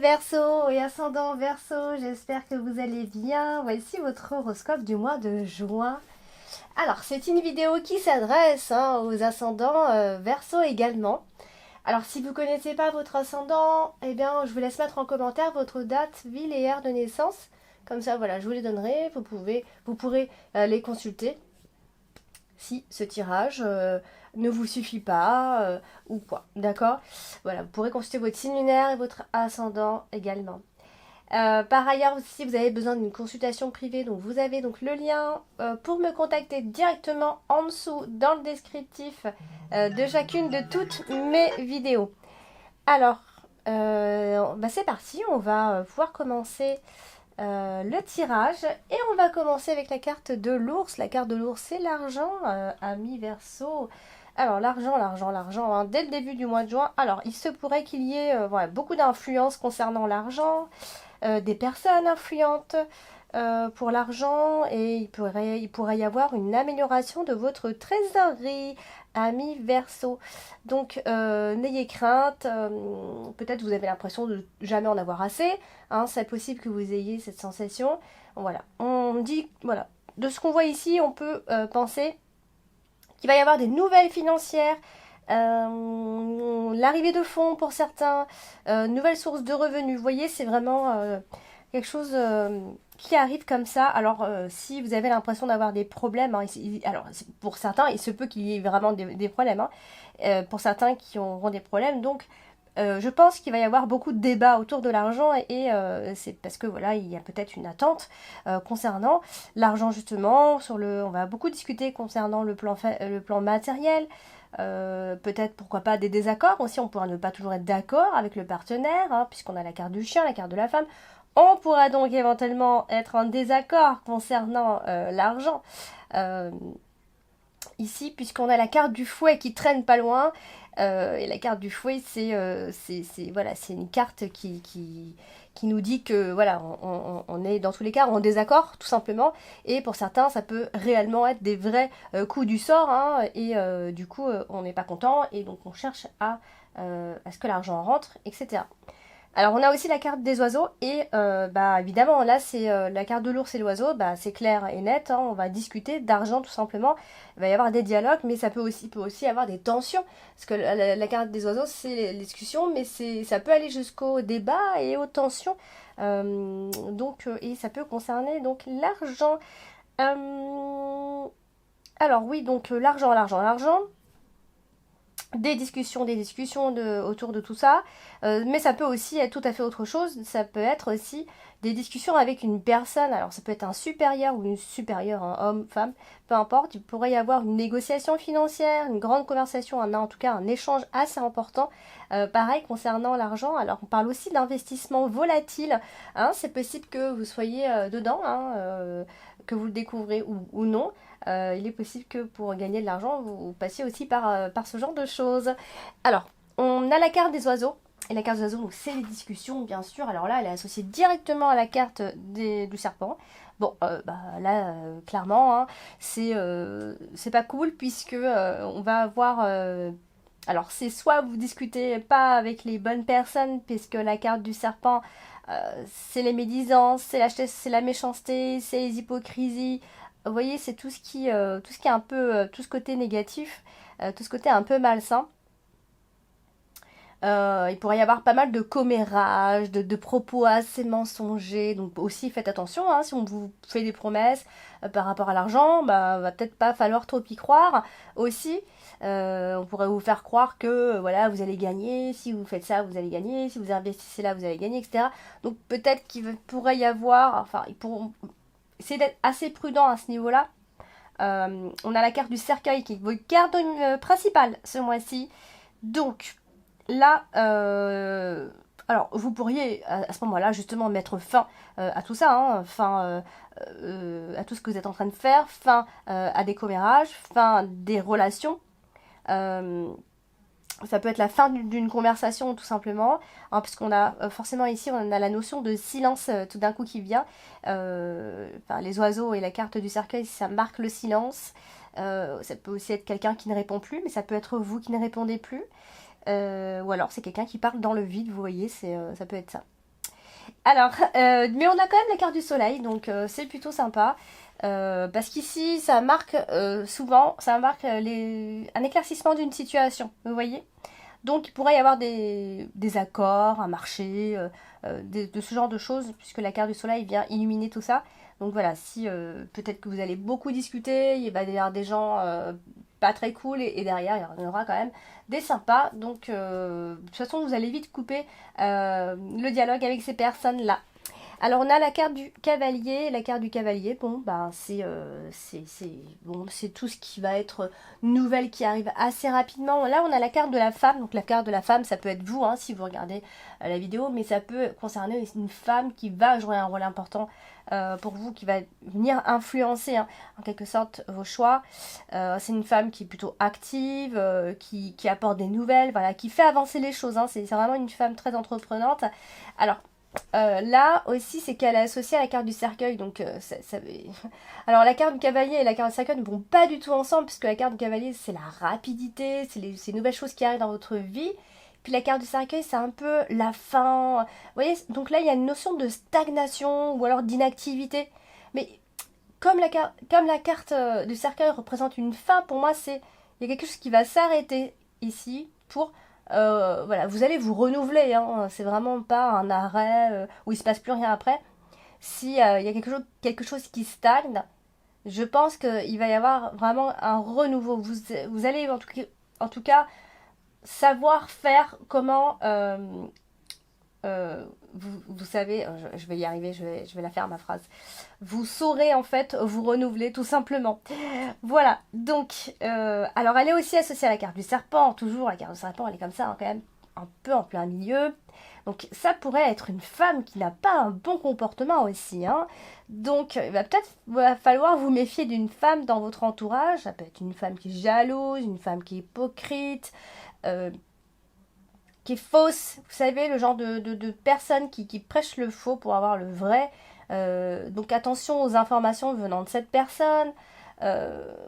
Verseau et ascendant Verseau, j'espère que vous allez bien. Voici votre horoscope du mois de juin. Alors, c'est une vidéo qui s'adresse aux ascendants Verseau également. Alors, si vous ne connaissez pas votre ascendant, eh bien, je vous laisse mettre en commentaire votre date, ville et heure de naissance. Comme ça, voilà, je vous les donnerai. Vous pourrez les consulter si ce tirage ne vous suffit pas ou quoi, d'accord? Voilà, vous pourrez consulter votre signe lunaire et votre ascendant également. Par ailleurs, si vous avez besoin d'une consultation privée, donc vous avez donc le lien pour me contacter directement en dessous dans le descriptif de chacune de toutes mes vidéos. Alors, c'est parti, on va pouvoir commencer le tirage et on va commencer avec la carte de l'ours. La carte de l'ours, c'est l'argent, ami Verseau. Alors, l'argent, hein, dès le début du mois de juin. Alors, il se pourrait qu'il y ait beaucoup d'influences concernant l'argent, des personnes influentes pour l'argent et il pourrait y avoir une amélioration de votre trésorerie, ami Verseau. Donc n'ayez crainte, peut-être vous avez l'impression de jamais en avoir assez, hein, c'est possible que vous ayez cette sensation. Voilà, on dit, voilà, de ce qu'on voit ici, on peut penser qu'il va y avoir des nouvelles financières, l'arrivée de fonds pour certains, nouvelles sources de revenus. Vous voyez, c'est vraiment quelque chose qui arrive comme ça. Alors, si vous avez l'impression d'avoir des problèmes, hein, alors pour certains, il se peut qu'il y ait vraiment des problèmes, hein, pour certains qui auront des problèmes. Donc, je pense qu'il va y avoir beaucoup de débats autour de l'argent et c'est parce que voilà, il y a peut-être une attente concernant l'argent justement. On va beaucoup discuter concernant le plan matériel. Peut-être pourquoi pas des désaccords aussi, on pourra ne pas toujours être d'accord avec le partenaire, hein, puisqu'on a la carte du chien, la carte de la femme. On pourra donc éventuellement être en désaccord concernant l'argent. Ici, puisqu'on a la carte du fouet qui traîne pas loin, et la carte du fouet, voilà, c'est une carte qui nous dit que voilà, on est dans tous les cas en désaccord, tout simplement. Et pour certains, ça peut réellement être des vrais coups du sort, hein, et du coup, on n'est pas content, et donc on cherche à ce que l'argent rentre, etc. Alors on a aussi la carte des oiseaux et évidemment là c'est la carte de l'ours et l'oiseau, c'est clair et net, hein, on va discuter d'argent tout simplement, il va y avoir des dialogues mais ça peut aussi avoir des tensions parce que la carte des oiseaux c'est les discussions mais ça peut aller jusqu'au débat et aux tensions et ça peut concerner donc l'argent. Euh, alors oui donc l'argent des discussions autour de tout ça, mais ça peut aussi être tout à fait autre chose, ça peut être aussi des discussions avec une personne, alors ça peut être un supérieur ou une supérieure, un homme, femme, peu importe, il pourrait y avoir une négociation financière, une grande conversation, en tout cas un échange assez important, pareil concernant l'argent, alors on parle aussi d'investissement volatile, hein, c'est possible que vous soyez dedans, hein, que vous le découvrez ou non, il est possible que pour gagner de l'argent, vous passiez aussi par ce genre de choses. Alors, on a la carte des oiseaux. Et la carte des oiseaux, c'est les discussions, bien sûr. Alors là, elle est associée directement à la carte du serpent. Bon, là, clairement, hein, c'est pas cool puisque on va avoir... alors, c'est soit vous discutez pas avec les bonnes personnes, puisque la carte du serpent, c'est les médisances, c'est la méchanceté, c'est les hypocrisies. Vous voyez, c'est tout ce qui est un peu, tout ce côté négatif, tout ce côté un peu malsain. Il pourrait y avoir pas mal de commérages, de propos assez mensongers. Donc aussi faites attention, hein, si on vous fait des promesses par rapport à l'argent, va peut-être pas falloir trop y croire. Aussi, on pourrait vous faire croire que voilà, vous allez gagner, si vous faites ça, vous allez gagner, si vous investissez là, vous allez gagner, etc. Donc peut-être qu'il pourrait y avoir, enfin, essayer d'être assez prudent à ce niveau-là. On a la carte du cercueil qui est votre carte principale ce mois-ci. Donc, là, alors vous pourriez à ce moment-là justement mettre fin à tout ça, hein, fin à tout ce que vous êtes en train de faire, fin à des commérages, fin des relations. Euh, Ça peut être la fin d'une conversation tout simplement, hein, puisqu'on a forcément ici on a la notion de silence tout d'un coup qui vient. Les oiseaux et la carte du cercueil, ça marque le silence. Ça peut aussi être quelqu'un qui ne répond plus, mais ça peut être vous qui ne répondez plus. Ou alors c'est quelqu'un qui parle dans le vide, vous voyez, ça peut être ça. Alors, mais on a quand même la carte du soleil, donc c'est plutôt sympa. Parce qu'ici, ça marque souvent, ça marque un éclaircissement d'une situation, vous voyez? Donc il pourrait y avoir des accords, un marché, de ce genre de choses, puisque la carte du soleil vient illuminer tout ça. Donc voilà, si peut-être que vous allez beaucoup discuter, il va y avoir des gens pas très cool, et derrière il y en aura quand même des sympas. Donc de toute façon, vous allez vite couper le dialogue avec ces personnes-là. Alors on a la carte du cavalier. La carte du cavalier, bon, ben bon, c'est tout ce qui va être nouvelle qui arrive assez rapidement. Là on a la carte de la femme. Donc la carte de la femme, ça peut être vous, hein, si vous regardez la vidéo, mais ça peut concerner une femme qui va jouer un rôle important pour vous, qui va venir influencer, hein, en quelque sorte vos choix. C'est une femme qui est plutôt active, qui apporte des nouvelles, voilà, qui fait avancer les choses, hein. C'est vraiment une femme très entreprenante. Alors là aussi, c'est qu'elle est associée à la carte du cercueil. Donc, alors la carte du cavalier et la carte du cercueil ne vont pas du tout ensemble, puisque la carte du cavalier, c'est la rapidité, c'est les nouvelles choses qui arrivent dans votre vie. Puis la carte du cercueil, c'est un peu la fin. Vous voyez, donc là, il y a une notion de stagnation ou alors d'inactivité. Mais comme la carte du cercueil représente une fin, pour moi, il y a quelque chose qui va s'arrêter ici pour voilà, vous allez vous renouveler, hein. C'est vraiment pas un arrêt où il se passe plus rien après. Si il y a quelque chose qui stagne, je pense qu'il va y avoir vraiment un renouveau. Vous allez en tout cas savoir faire comment vous savez, je vais y arriver, je vais la faire ma phrase. Vous saurez en fait vous renouveler tout simplement. Voilà, donc, alors elle est aussi associée à la carte du serpent, toujours la carte du serpent, elle est comme ça, hein, quand même, un peu en plein milieu. Donc ça pourrait être une femme qui n'a pas un bon comportement aussi, hein. Donc il va peut-être falloir vous méfier d'une femme dans votre entourage. Ça peut être une femme qui est jalouse, une femme qui est hypocrite, euh, qui est fausse. Vous savez, le genre de personne qui prêche le faux pour avoir le vrai. Donc attention aux informations venant de cette personne.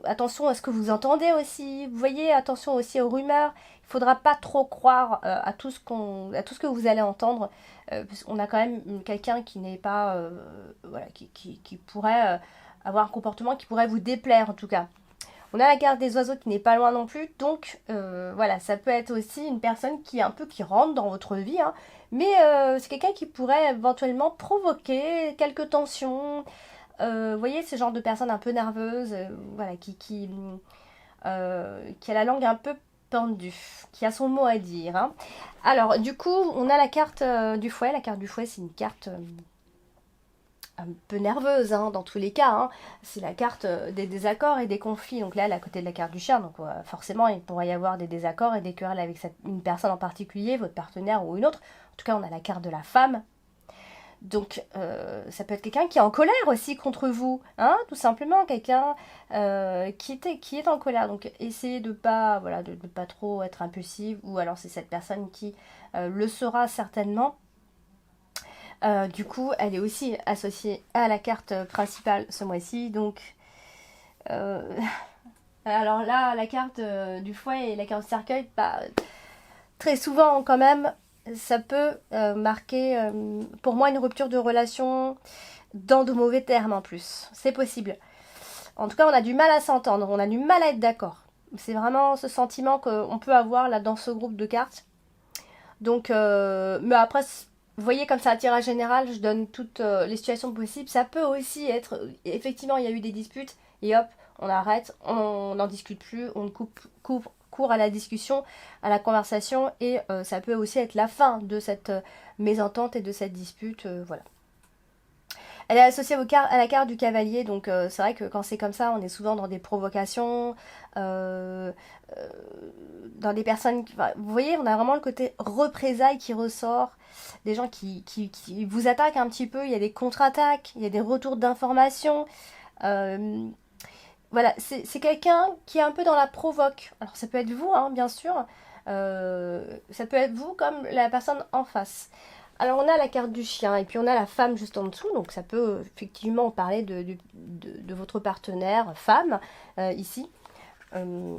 Attention à ce que vous entendez aussi. Vous voyez, attention aussi aux rumeurs. Il ne faudra pas trop croire à tout ce que vous allez entendre. Parce qu'on a quand même quelqu'un qui n'est pas... voilà, qui pourrait avoir un comportement qui pourrait vous déplaire en tout cas. On a la carte des oiseaux qui n'est pas loin non plus, donc voilà, ça peut être aussi une personne qui est un peu qui rentre dans votre vie, hein, mais c'est quelqu'un qui pourrait éventuellement provoquer quelques tensions. Vous voyez, ce genre de personne un peu nerveuse, voilà, qui a la langue un peu pendue, qui a son mot à dire, hein. Alors, du coup, on a la carte du fouet. La carte du fouet, c'est une carte un peu nerveuse, hein, dans tous les cas, hein. C'est la carte des désaccords et des conflits. Donc là, elle est à côté de la carte du chien. Donc forcément, il pourrait y avoir des désaccords et des querelles avec une personne en particulier, votre partenaire ou une autre. En tout cas, on a la carte de la femme. Donc ça peut être quelqu'un qui est en colère aussi contre vous, hein, tout simplement quelqu'un qui est en colère. Donc essayez de pas, voilà, de pas trop être impulsive, ou alors c'est cette personne qui le sera certainement. Du coup, elle est aussi associée à la carte principale ce mois-ci. Donc, euh, alors là, la carte du fouet et la carte du cercueil, bah, très souvent quand même, ça peut marquer pour moi une rupture de relation dans de mauvais termes en plus. C'est possible. En tout cas, on a du mal à s'entendre, on a du mal à être d'accord. C'est vraiment ce sentiment qu'on peut avoir là dans ce groupe de cartes. Donc, mais après, vous voyez, comme c'est un tirage général, je donne toutes les situations possibles. Ça peut aussi être, effectivement, il y a eu des disputes, et hop, on arrête, on n'en discute plus, on coupe court à la discussion, à la conversation, et ça peut aussi être la fin de cette mésentente et de cette dispute, voilà. Elle est associée à la carte du cavalier, donc c'est vrai que quand c'est comme ça, on est souvent dans des provocations, euh, euh, dans des personnes... Enfin, vous voyez, on a vraiment le côté représailles qui ressort, des gens qui vous attaquent un petit peu, il y a des contre-attaques, il y a des retours d'informations. euh, voilà, c'est quelqu'un qui est un peu dans la provoque. Alors ça peut être vous, hein, bien sûr, ça peut être vous comme la personne en face. Alors on a la carte du chien et puis on a la femme juste en dessous, donc ça peut effectivement parler de votre partenaire femme ici. Euh,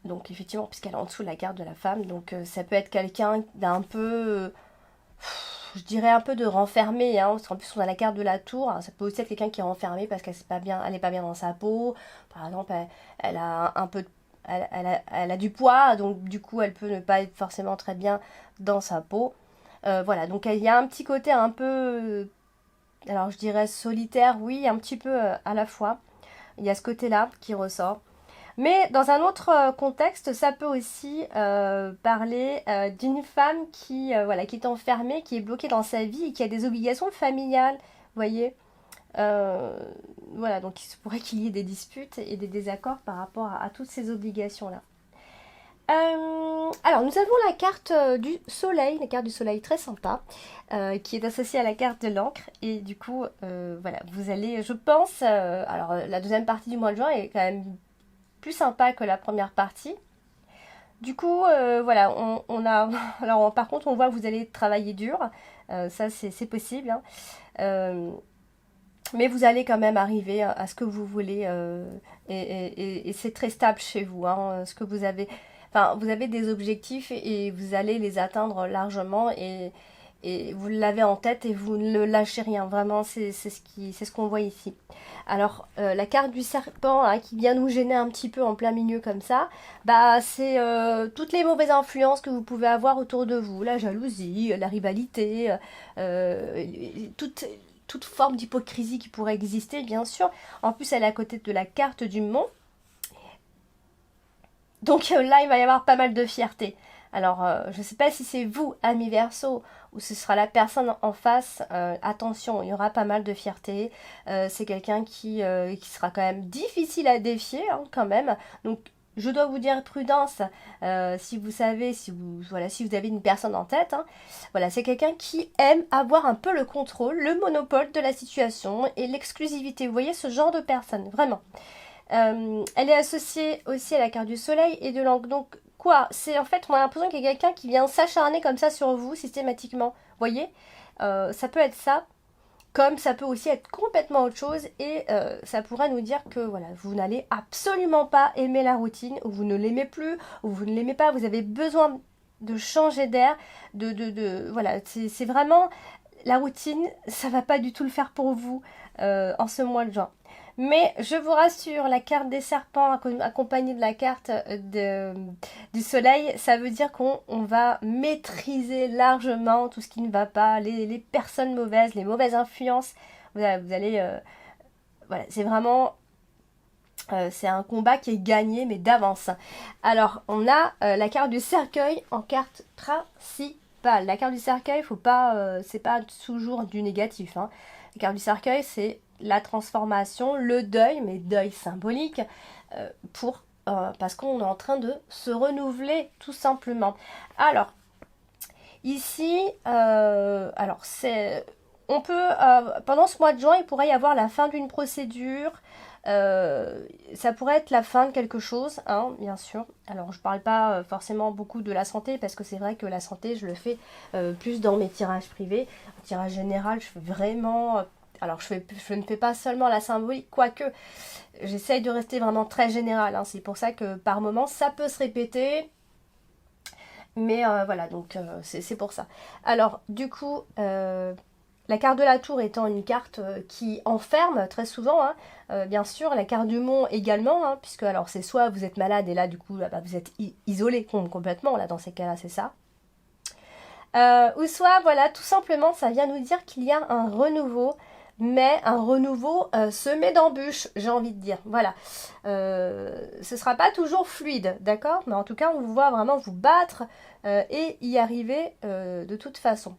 donc effectivement, puisqu'elle est en dessous de la carte de la femme, donc ça peut être quelqu'un d'un peu je dirais un peu de renfermer, hein, parce qu'en plus on a la carte de la tour, alors, ça peut aussi être quelqu'un qui est renfermé parce qu'elle n'est pas bien dans sa peau, par exemple elle a un peu, elle a du poids, donc du coup elle peut ne pas être forcément très bien dans sa peau. Voilà, donc il y a un petit côté un peu, alors je dirais solitaire, oui, un petit peu à la fois, il y a ce côté-là qui ressort. Mais dans un autre contexte, ça peut aussi parler d'une femme voilà, qui est enfermée, qui est bloquée dans sa vie et qui a des obligations familiales, vous voyez. Euh, voilà, donc il se pourrait qu'il y ait des disputes et des désaccords par rapport à toutes ces obligations-là. Alors, nous avons la carte du soleil, la carte du soleil très sympa, qui est associée à la carte de l'encre. Et du coup, voilà, vous allez, je pense, alors la deuxième partie du mois de juin est quand même plus sympa que la première partie. Du coup, voilà, on a. Alors, par contre, on voit que vous allez travailler dur. Ça, c'est possible. Hein. Mais vous allez quand même arriver à ce que vous voulez. Et c'est très stable chez vous. Hein, ce que vous avez. Enfin, vous avez des objectifs et vous allez les atteindre largement. Et vous l'avez en tête et vous ne lâchez rien. Vraiment, c'est ce qu'on voit ici. Alors, la carte du serpent hein, qui vient nous gêner un petit peu en plein milieu comme ça, bah c'est toutes les mauvaises influences que vous pouvez avoir autour de vous. La jalousie, la rivalité, euh, toute, toute forme d'hypocrisie qui pourrait exister, bien sûr. En plus, elle est à côté de la carte du mont. Donc là, il va y avoir pas mal de fierté. Alors, je ne sais pas si c'est vous, ami Verseau, ou ce sera la personne en face. Attention, il y aura pas mal de fierté. C'est quelqu'un qui sera quand même difficile à défier, hein, quand même. Donc, je dois vous dire prudence si vous savez, voilà, si vous avez une personne en tête. Hein. Voilà, c'est quelqu'un qui aime avoir un peu le contrôle, le monopole de la situation et l'exclusivité. Vous voyez ce genre de personne, vraiment. Elle est associée aussi à la carte du soleil et de l'angle. Donc, quoi? C'est en fait, on a l'impression qu'il y a quelqu'un qui vient s'acharner comme ça sur vous systématiquement. Vous voyez? Ça peut être ça, comme ça peut aussi être complètement autre chose et ça pourrait nous dire que voilà, vous n'allez absolument pas aimer la routine, ou vous ne l'aimez plus, ou vous ne l'aimez pas, vous avez besoin de changer d'air, voilà, c'est vraiment la routine, ça va pas du tout le faire pour vous en ce mois de juin. Mais je vous rassure, la carte des serpents accompagnée de la carte du soleil, ça veut dire qu'on va maîtriser largement tout ce qui ne va pas, les personnes mauvaises, les mauvaises influences. Vous allez voilà, c'est vraiment c'est un combat qui est gagné, mais d'avance. Alors, on a la carte du cercueil en carte principale. La carte du cercueil, faut pas, c'est pas toujours du négatif. Hein. La carte du cercueil, c'est la transformation, le deuil, mais deuil symbolique, parce qu'on est en train de se renouveler, tout simplement. Alors, ici, alors c'est, on peut, pendant ce mois de juin, il pourrait y avoir la fin d'une procédure. Ça pourrait être la fin de quelque chose, hein, bien sûr. Alors, je ne parle pas forcément beaucoup de la santé, parce que c'est vrai que la santé, je le fais plus dans mes tirages privés. En tirage général, je fais vraiment... alors, je ne fais pas seulement la symbolique, quoique j'essaye de rester vraiment très général. Hein. C'est pour ça que par moment, ça peut se répéter. Mais voilà, donc c'est pour ça. Alors, du coup, la carte de la tour étant une carte qui enferme très souvent, hein, bien sûr, la carte du mont également, hein, puisque alors c'est soit vous êtes malade et là du coup bah, vous êtes isolé complètement, là dans ces cas-là c'est ça. Ou soit voilà, tout simplement ça vient nous dire qu'il y a un renouveau, mais un renouveau semé d'embûches, j'ai envie de dire. Voilà. Ce sera pas toujours fluide, d'accord? Mais en tout cas, on vous voit vraiment vous battre et y arriver de toute façon.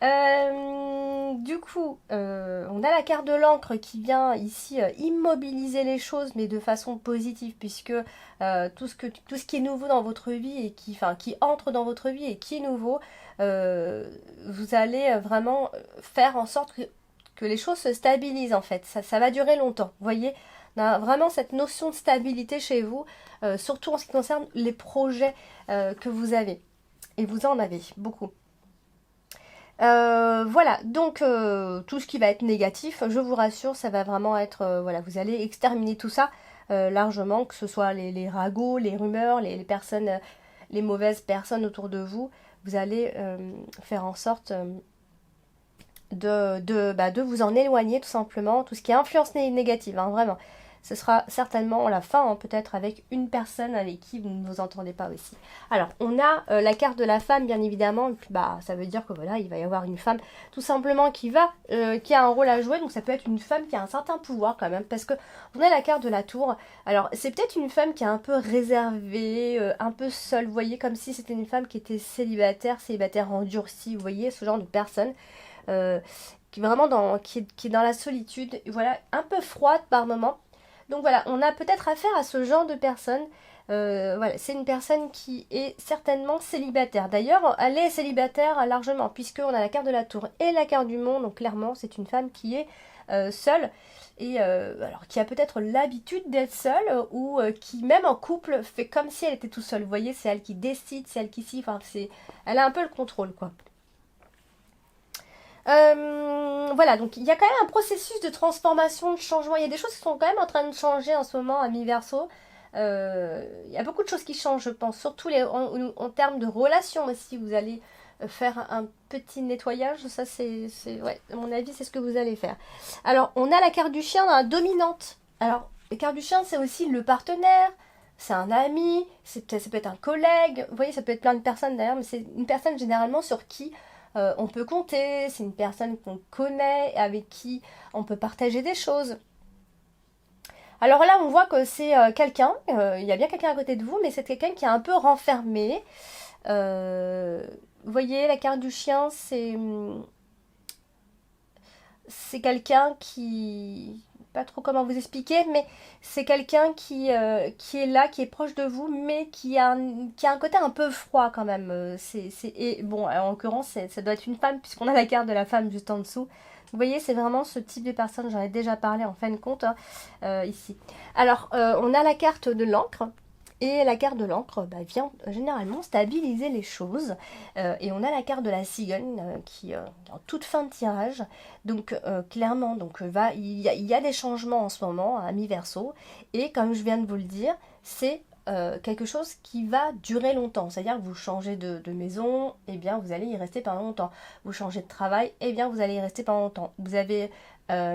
Du coup, on a la carte de l'encre qui vient ici immobiliser les choses, mais de façon positive, puisque tout ce qui est nouveau dans votre vie et qui entre dans votre vie et qui est nouveau, vous allez vraiment faire en sorte que les choses se stabilisent en fait. Ça va durer longtemps. Vous voyez, on a vraiment cette notion de stabilité chez vous, surtout en ce qui concerne les projets que vous avez. Et vous en avez beaucoup. Voilà, donc tout ce qui va être négatif, je vous rassure, ça va vraiment être, voilà, vous allez exterminer tout ça largement, que ce soit les ragots, les rumeurs, les personnes, les mauvaises personnes autour de vous. vous allez faire en sorte de vous en éloigner tout simplement, tout ce qui est influence négative, hein, vraiment. Ce sera certainement la fin, hein, peut-être avec une personne avec qui vous ne vous entendez pas aussi. Alors, on a la carte de la femme, bien évidemment, et puis, ça veut dire que voilà, il va y avoir une femme tout simplement qui a un rôle à jouer, donc ça peut être une femme qui a un certain pouvoir quand même, parce que on a la carte de la tour. Alors, c'est peut-être une femme qui est un peu réservée, un peu seule, vous voyez, comme si c'était une femme qui était célibataire endurcie, vous voyez, ce genre de personne. Qui est vraiment qui est dans la solitude, voilà, un peu froide par moment. Donc voilà, on a peut-être affaire à ce genre de personne. Voilà, c'est une personne qui est certainement célibataire. D'ailleurs, elle est célibataire largement, puisqu'on a la carte de la tour et la carte du monde. Donc clairement, c'est une femme qui est seule. Et alors qui a peut-être l'habitude d'être seule, ou qui même en couple fait comme si elle était tout seule. Vous voyez, c'est elle qui décide, c'est elle qui s'y... Enfin, elle a un peu le contrôle, quoi. Voilà, donc il y a quand même un processus de transformation, de changement. Il y a des choses qui sont quand même en train de changer en ce moment, ami Verseau. Il y a beaucoup de choses qui changent, je pense, surtout en termes de relations aussi. Vous allez faire un petit nettoyage, ça ouais, à mon avis, c'est ce que vous allez faire. Alors, on a la carte du chien dans la dominante. Alors, la carte du chien, c'est aussi le partenaire, c'est un ami, ça peut être un collègue, vous voyez, ça peut être plein de personnes d'ailleurs, mais c'est une personne généralement sur qui on peut compter, c'est une personne qu'on connaît, avec qui on peut partager des choses. Alors là, on voit que c'est quelqu'un, il y a bien quelqu'un à côté de vous, mais c'est quelqu'un qui est un peu renfermé. Vous voyez, la carte du chien, c'est quelqu'un qui... Pas trop comment vous expliquer, mais c'est quelqu'un qui est là, qui est proche de vous, mais qui a un côté un peu froid quand même. Et bon, en l'occurrence, ça doit être une femme, puisqu'on a la carte de la femme juste en dessous. Vous voyez, c'est vraiment ce type de personne, j'en ai déjà parlé en fin de compte, hein, ici. Alors, on a la carte de l'encre. Et la carte de l'encre vient généralement stabiliser les choses. Et on a la carte de la cigogne qui est en toute fin de tirage. Donc clairement, il y a des changements en ce moment à mi-verso. Et comme je viens de vous le dire, c'est quelque chose qui va durer longtemps. C'est-à-dire que vous changez de maison, et bien vous allez y rester pendant longtemps. Vous changez de travail, et bien vous allez y rester pendant longtemps. Vous avez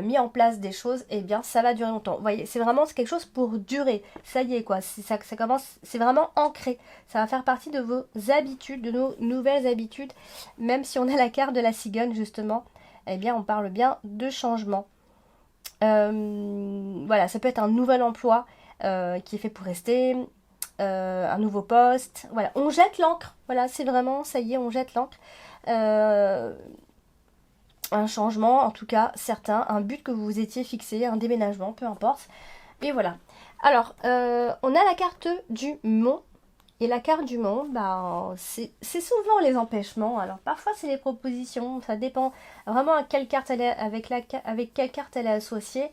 mis en place des choses, et bien ça va durer longtemps. Vous voyez, c'est vraiment quelque chose pour durer. Ça y est quoi, ça commence, c'est vraiment ancré. Ça va faire partie de vos habitudes, de nos nouvelles habitudes. Même si on a la carte de la cigogne justement, eh bien on parle bien de changement. Voilà, ça peut être un nouvel emploi qui est fait pour rester, un nouveau poste. Voilà, on jette l'encre. Voilà, c'est vraiment, ça y est, on jette l'encre. Un changement, en tout cas, certain, un but que vous vous étiez fixé, un déménagement, peu importe. Et voilà. Alors, on a la carte du mont. Et la carte du mont, c'est souvent les empêchements. Alors, parfois, c'est les propositions. Ça dépend vraiment à quelle carte elle est, avec quelle carte elle est associée.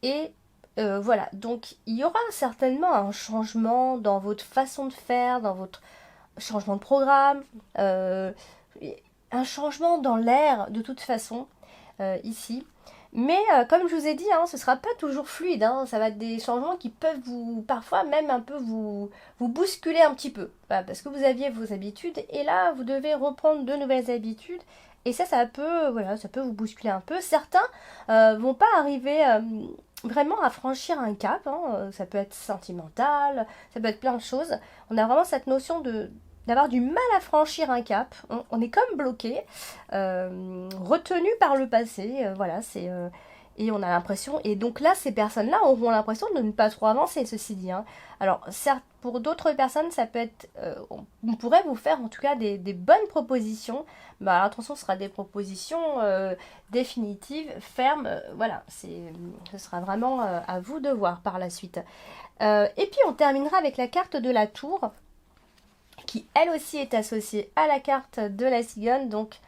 Et voilà. Donc, il y aura certainement un changement dans votre façon de faire, dans votre changement de programme. Un changement dans l'air de toute façon ici. Mais comme je vous ai dit, hein, ce ne sera pas toujours fluide. Hein, ça va être des changements qui peuvent parfois même un peu vous bousculer un petit peu. Voilà, parce que vous aviez vos habitudes et là, vous devez reprendre de nouvelles habitudes. Et ça peut vous bousculer un peu. Certains vont pas arriver vraiment à franchir un cap. Hein, ça peut être sentimental, ça peut être plein de choses. On a vraiment cette notion d'avoir du mal à franchir un cap. On est comme bloqué, retenu par le passé, voilà, et on a l'impression, et donc là, ces personnes-là auront l'impression de ne pas trop avancer, ceci dit. Hein. Alors, certes, pour d'autres personnes, ça peut être, on pourrait vous faire en tout cas des bonnes propositions. Attention, ce sera des propositions définitives, fermes, voilà, ce sera vraiment à vous de voir par la suite. Et puis, on terminera avec la carte de la tour, qui elle aussi est associée à la carte de la cigogne. Donc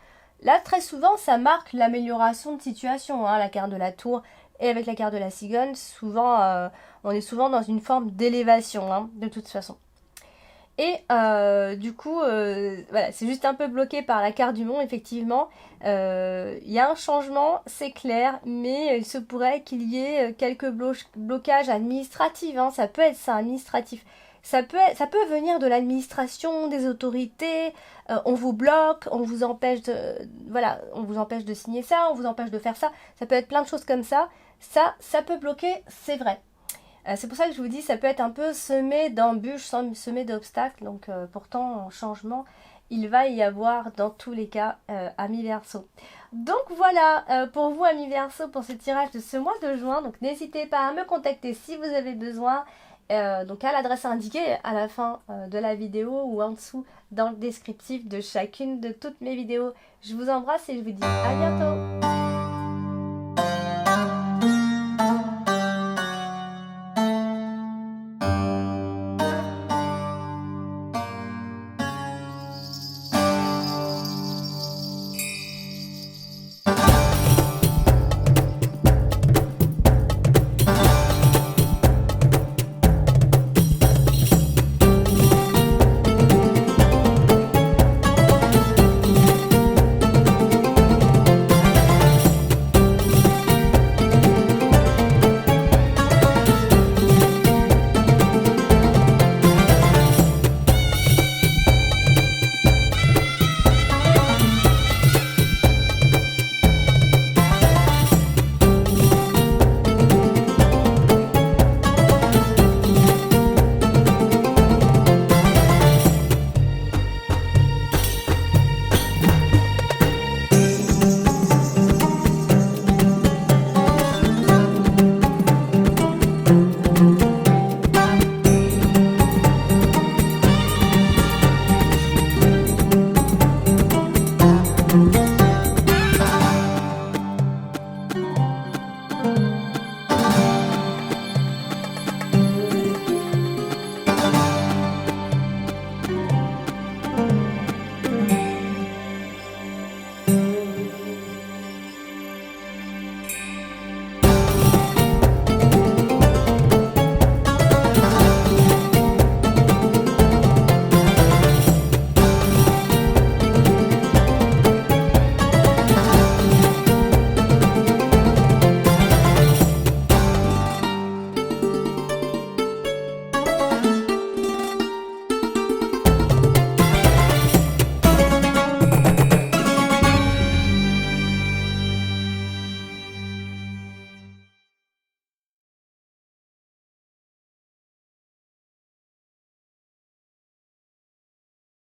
là, très souvent, ça marque l'amélioration de situation, hein, la carte de la tour. Et avec la carte de la cigogne, souvent, on est souvent dans une forme d'élévation, hein, de toute façon. Et du coup, voilà, c'est juste un peu bloqué par la carte du mont, effectivement. Il y a un changement, c'est clair, mais il se pourrait qu'il y ait quelques blocages administratifs, hein, ça peut être ça, administratif. ça peut venir de l'administration, des autorités, on vous bloque, on vous empêche voilà, on vous empêche de signer ça, on vous empêche de faire ça. Ça peut être plein de choses comme ça. Ça peut bloquer, c'est vrai. C'est pour ça que je vous dis, ça peut être un peu semé d'embûches, semé d'obstacles. Donc pourtant, en changement, il va y avoir dans tous les cas, amis Verseau. Donc voilà, pour vous, amis Verseau, pour ce tirage de ce mois de juin. Donc n'hésitez pas à me contacter si vous avez besoin. Donc à l'adresse indiquée à la fin de la vidéo ou en dessous dans le descriptif de chacune de toutes mes vidéos. Je vous embrasse et je vous dis à bientôt.